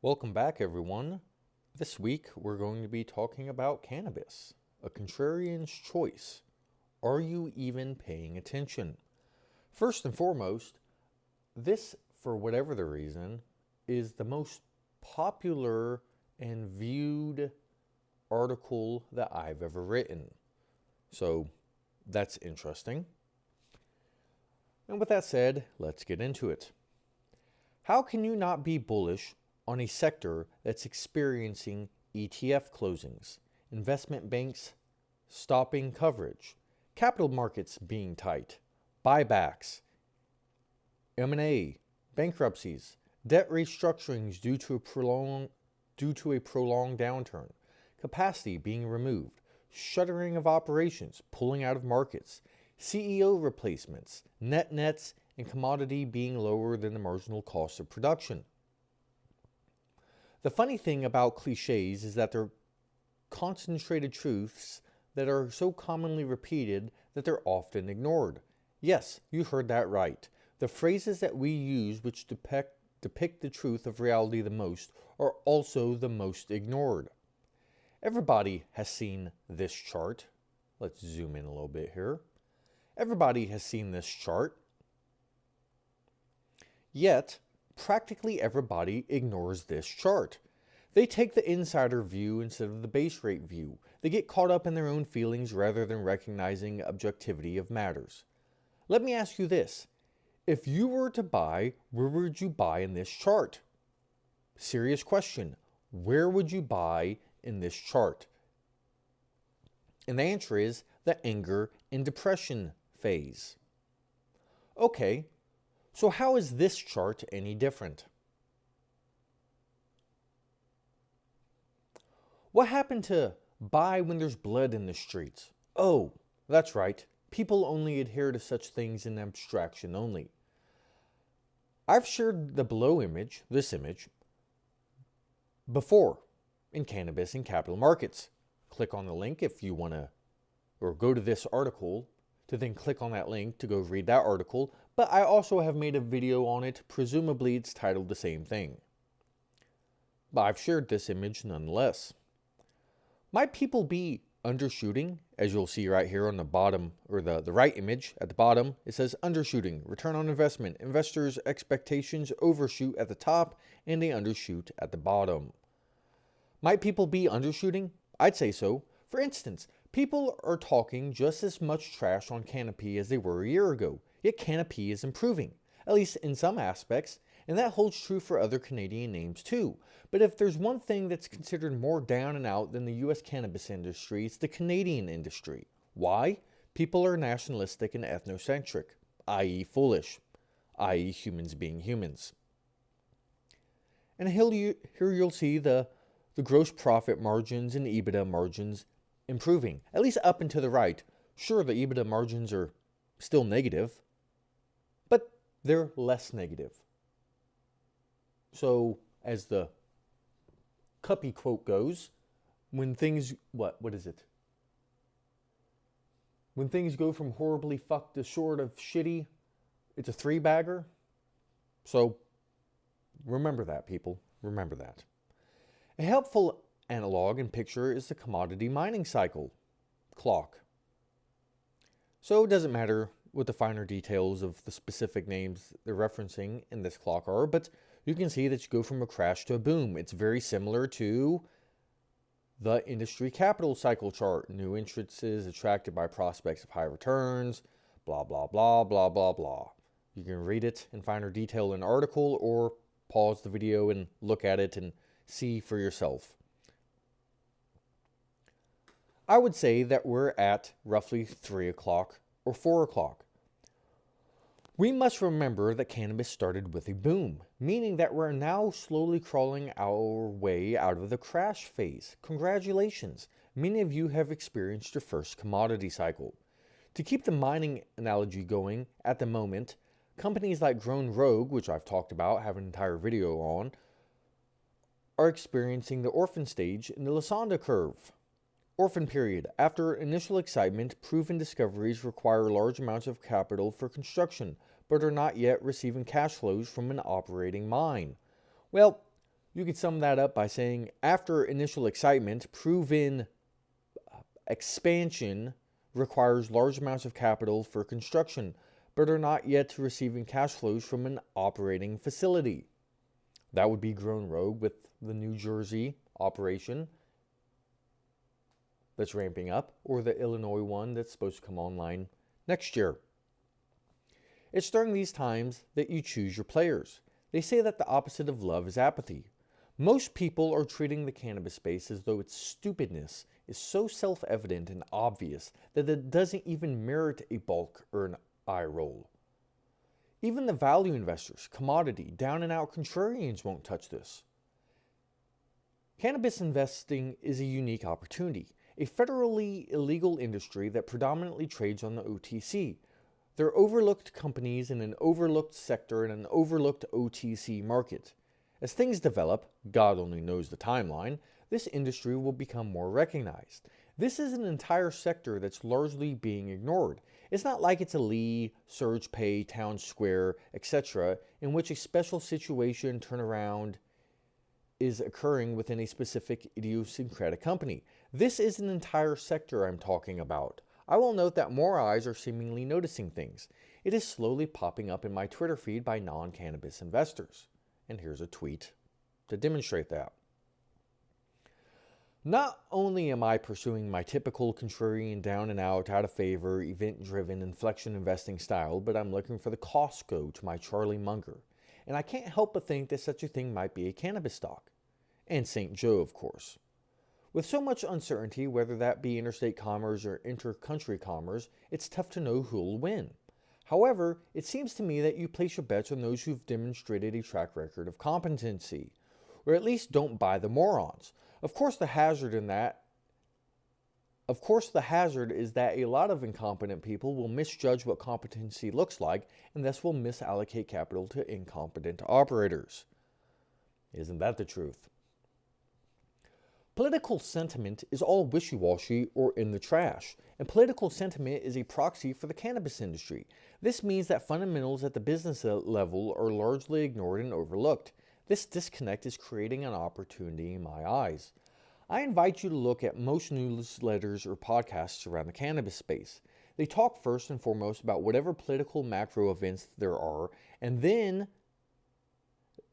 Welcome back, everyone. This week we're going to be talking about cannabis, a contrarian's choice. Are you even paying attention? First and foremost, this, for whatever the reason, is the most popular and viewed article that I've ever written. So that's interesting. And with that said, let's get into it. How can you not be bullish on a sector that's experiencing ETF closings, investment banks stopping coverage, capital markets being tight, buybacks, M&A, bankruptcies, debt restructurings due to a prolonged downturn, capacity being removed, shuttering of operations, pulling out of markets, CEO replacements, nets, and commodity being lower than the marginal cost of production? The funny thing about cliches is that they're concentrated truths that are so commonly repeated that they're often ignored. Yes, you heard that right. The phrases that we use which depict the truth of reality the most are also the most ignored. Everybody has seen this chart. Let's zoom in a little bit here. Everybody has seen this chart. Yet, practically everybody ignores this chart. They take the insider view instead of the base rate view. They get caught up in their own feelings rather than recognizing objectivity of matters. Let me ask you this. If you were to buy, where would you buy in this chart? Serious question. Where would you buy in this chart? And the answer is the anger and depression phase. Okay, so how is this chart any different? What happened to buy when there's blood in the streets? Oh, that's right. People only adhere to such things in abstraction only. I've shared the below image, this image, before in cannabis and capital markets. Click on the link if you want to, or go to this article to then click on that link to go read that article. But I also have made a video on it. Presumably it's titled the same thing. But I've shared this image nonetheless. Might people be undershooting? As you'll see right here on the bottom, or the right image at the bottom, it says undershooting, return on investment. Investors' expectations overshoot at the top and they undershoot at the bottom. Might people be undershooting? I'd say so. For instance, people are talking just as much trash on Canopy as they were a year ago, yet Canopy is improving, at least in some aspects, and that holds true for other Canadian names too. But if there's one thing that's considered more down and out than the US cannabis industry, it's the Canadian industry. Why? People are nationalistic and ethnocentric, i.e. foolish, i.e. humans being humans. And here you'll see the gross profit margins and EBITDA margins improving, at least up and to the right. Sure, the EBITDA margins are still negative, but they're less negative. So, as the Cuppy quote goes, when things, what is it? When things go from horribly fucked to short of shitty, it's a three-bagger. So, remember that, people. Remember that. A helpful analog and picture is the commodity mining cycle clock. So it doesn't matter what the finer details of the specific names they're referencing in this clock are, but you can see that you go from a crash to a boom. It's very similar to the industry capital cycle chart. New entrances attracted by prospects of high returns, blah, blah, blah, blah, blah, blah. You can read it in finer detail in an article or pause the video and look at it and see for yourself. I would say that we're at roughly 3 o'clock or 4 o'clock. We must remember that cannabis started with a boom, meaning that we're now slowly crawling our way out of the crash phase. Congratulations! Many of you have experienced your first commodity cycle. To keep the mining analogy going at the moment, companies like Grown Rogue, which I've talked about, have an entire video on, are experiencing the orphan stage in the Lassonde curve. Orphan period. After initial excitement, proven discoveries require large amounts of capital for construction, but are not yet receiving cash flows from an operating mine. Well, You could sum that up by saying, after initial excitement, proven expansion requires large amounts of capital for construction, but are not yet receiving cash flows from an operating facility. That would be Grown Rogue with the New Jersey operation that's ramping up, or the Illinois one that's supposed to come online next year. It's during these times that you choose your players. They say that the opposite of love is apathy. Most people are treating the cannabis space as though its stupidness is so self-evident and obvious that it doesn't even merit a bulk or an eye roll. Even the value investors, commodity, down-and-out contrarians won't touch this. Cannabis investing is a unique opportunity, a federally illegal industry that predominantly trades on the OTC. They're overlooked companies in an overlooked sector in an overlooked OTC market. As things develop, God only knows the timeline, this industry will become more recognized. This is an entire sector that's largely being ignored. It's not like it's a Lee, Surge Pay, Town Square, etc., in which a special situation turnaround is occurring within a specific idiosyncratic company. This is an entire sector I'm talking about. I will note that more eyes are seemingly noticing things. It is slowly popping up in my Twitter feed by non-cannabis investors. And here's a tweet to demonstrate that. Not only am I pursuing my typical contrarian down and out of favor, event-driven inflection investing style, but I'm looking for the Costco to my Charlie Munger. And I can't help but think that such a thing might be a cannabis stock. And St. Joe, of course. With so much uncertainty, whether that be interstate commerce or inter-country commerce, it's tough to know who'll win. However, it seems to me that you place your bets on those who've demonstrated a track record of competency, or at least don't buy the morons. Of course, the hazard is that a lot of incompetent people will misjudge what competency looks like and thus will misallocate capital to incompetent operators. Isn't that the truth? Political sentiment is all wishy-washy or in the trash, and political sentiment is a proxy for the cannabis industry. This means that fundamentals at the business level are largely ignored and overlooked. This disconnect is creating an opportunity in my eyes. I invite you to look at most newsletters or podcasts around the cannabis space. They talk first and foremost about whatever political macro events there are, and then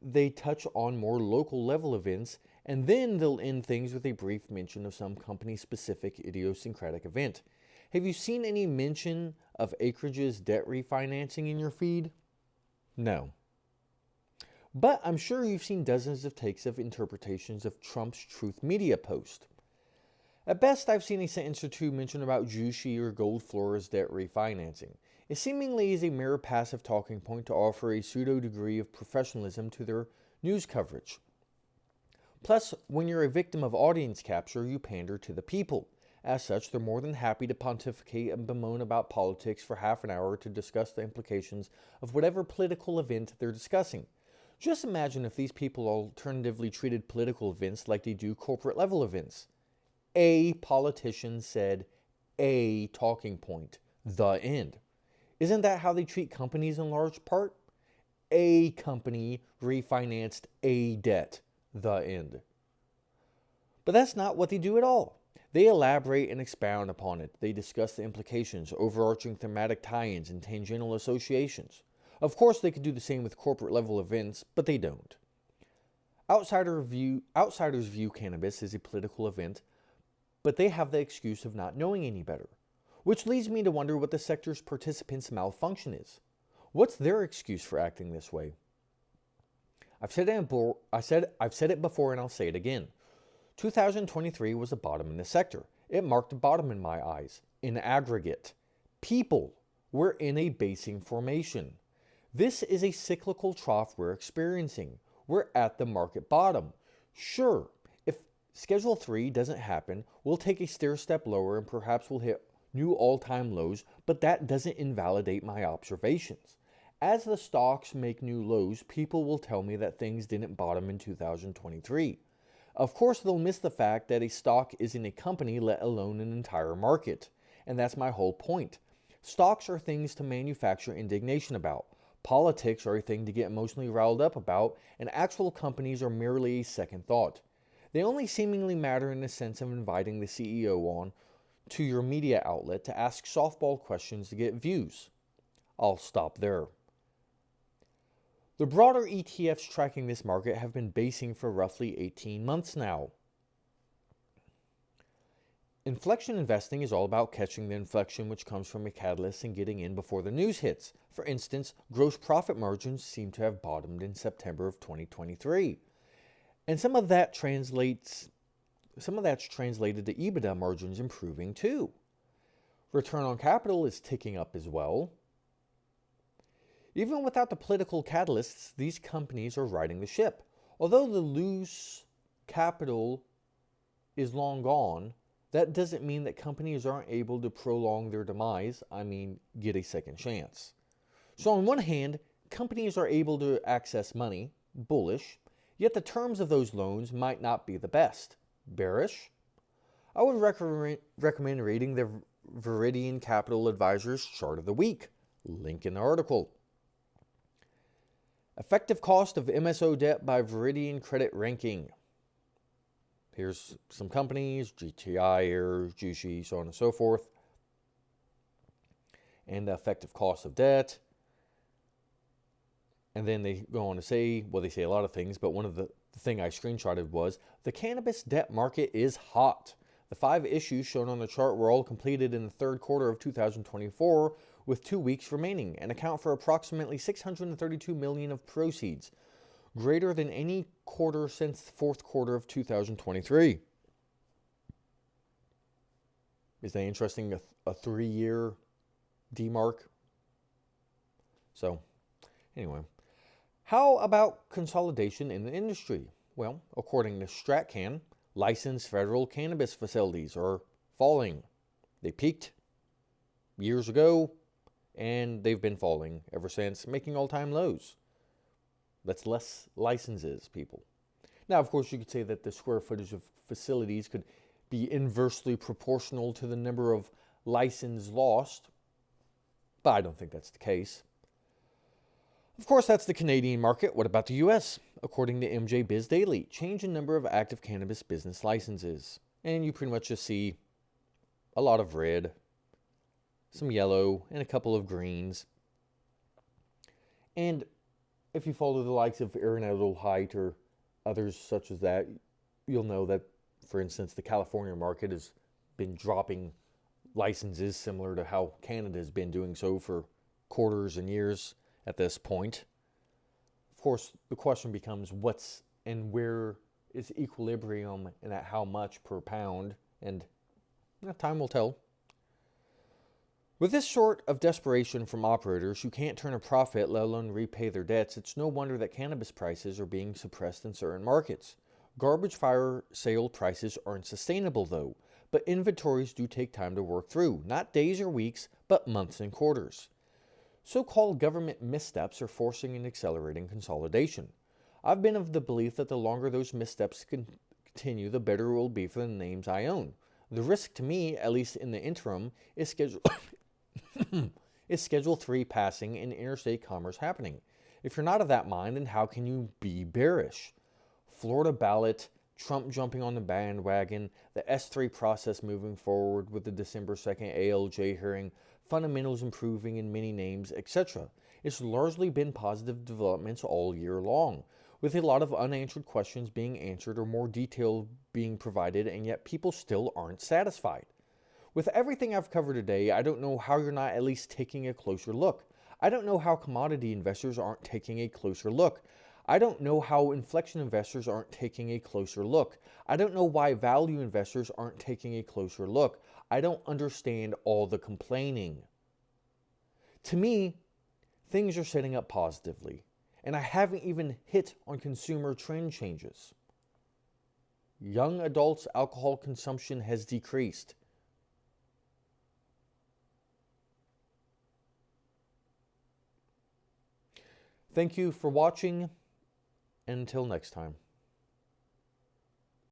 they touch on more local level events, and then they'll end things with a brief mention of some company-specific idiosyncratic event. Have you seen any mention of Acreage's debt refinancing in your feed? No. But I'm sure you've seen dozens of takes of interpretations of Trump's Truth Media post. At best, I've seen a sentence or two mention about Jushi or Gold Flora's debt refinancing. It seemingly is a mere passive talking point to offer a pseudo degree of professionalism to their news coverage. Plus, when you're a victim of audience capture, you pander to the people. As such, they're more than happy to pontificate and bemoan about politics for half an hour to discuss the implications of whatever political event they're discussing. Just imagine if these people alternatively treated political events like they do corporate level events. A politician said a talking point, the end. Isn't that how they treat companies in large part? A company refinanced a debt, the end. But that's not what they do at all. They elaborate and expound upon it. They discuss the implications, overarching thematic tie-ins, and tangential associations. Of course, they could do the same with corporate level events, but they don't. Outsiders view cannabis as a political event, but they have the excuse of not knowing any better. Which leads me to wonder what the sector's participants' malfunction is. What's their excuse for acting this way? I've said it before and I'll say it again. 2023 was a bottom in the sector. It marked a bottom in my eyes. In aggregate, people were in a basing formation. This is a cyclical trough we're experiencing. We're at the market bottom. Sure, if Schedule 3 doesn't happen, we'll take a stair step lower and perhaps we'll hit new all-time lows, but that doesn't invalidate my observations. As the stocks make new lows, people will tell me that things didn't bottom in 2023. Of course, they'll miss the fact that a stock isn't a company, let alone an entire market. And that's my whole point. Stocks are things to manufacture indignation about. Politics are a thing to get emotionally riled up about, and actual companies are merely a second thought. They only seemingly matter in the sense of inviting the CEO on to your media outlet to ask softball questions to get views. I'll stop there. The broader ETFs tracking this market have been basing for roughly 18 months now. Inflection investing is all about catching the inflection which comes from a catalyst and getting in before the news hits. For instance, gross profit margins seem to have bottomed in September of 2023. And some of that's translated to EBITDA margins improving too. Return on capital is ticking up as well. Even without the political catalysts, these companies are riding the ship. Although the loose capital is long gone, that doesn't mean that companies aren't able to prolong their demise, get a second chance. So on one hand, companies are able to access money, bullish, yet the terms of those loans might not be the best, bearish. I would recommend reading the Viridian Capital Advisors Chart of the Week, link in the article. Effective cost of MSO debt by Viridian Credit Ranking. Here's some companies, GTI, Air, Jushi, so on and so forth. And the effective cost of debt. And then they go on to say, well, they say a lot of things, but one of the thing I screenshotted was, the cannabis debt market is hot. The 5 issues shown on the chart were all completed in the third quarter of 2024, with 2 weeks remaining, and account for approximately $632 million of proceeds, greater than any quarter since the fourth quarter of 2023. Is that interesting? A 3-year DMARC. So, anyway. How about consolidation in the industry? Well, according to StratCan, licensed federal cannabis facilities are falling. They peaked years ago, and they've been falling ever since, making all-time lows. That's less licenses, people. Now, of course, you could say that the square footage of facilities could be inversely proportional to the number of licenses lost, but I don't think that's the case. Of course, that's the Canadian market. What about the US? According to MJ Biz Daily, change in number of active cannabis business licenses. And you pretty much just see a lot of red, some yellow, and a couple of greens. And if you follow the likes of Aaron Edelheit or others such as that, you'll know that, for instance, the California market has been dropping licenses similar to how Canada has been doing so for quarters and years at this point. Of course, the question becomes what's and where is equilibrium and at how much per pound, and time will tell. With this sort of desperation from operators who can't turn a profit, let alone repay their debts, it's no wonder that cannabis prices are being suppressed in certain markets. Garbage fire sale prices aren't sustainable though, but inventories do take time to work through, not days or weeks, but months and quarters. So-called government missteps are forcing and accelerating consolidation. I've been of the belief that the longer those missteps continue, the better it will be for the names I own. The risk to me, at least in the interim, is Schedule 3 passing and interstate commerce happening. If you're not of that mind, then how can you be bearish? Florida ballot, Trump jumping on the bandwagon, the S3 process moving forward with the December 2nd ALJ hearing, fundamentals improving in many names, etc. It's largely been positive developments all year long, with a lot of unanswered questions being answered or more detail being provided, and yet people still aren't satisfied. With everything I've covered today, I don't know how you're not at least taking a closer look. I don't know how commodity investors aren't taking a closer look. I don't know how inflection investors aren't taking a closer look. I don't know why value investors aren't taking a closer look. I don't understand all the complaining. To me, things are setting up positively, and I haven't even hit on consumer trend changes. Young adults' alcohol consumption has decreased. Thank you for watching, and until next time.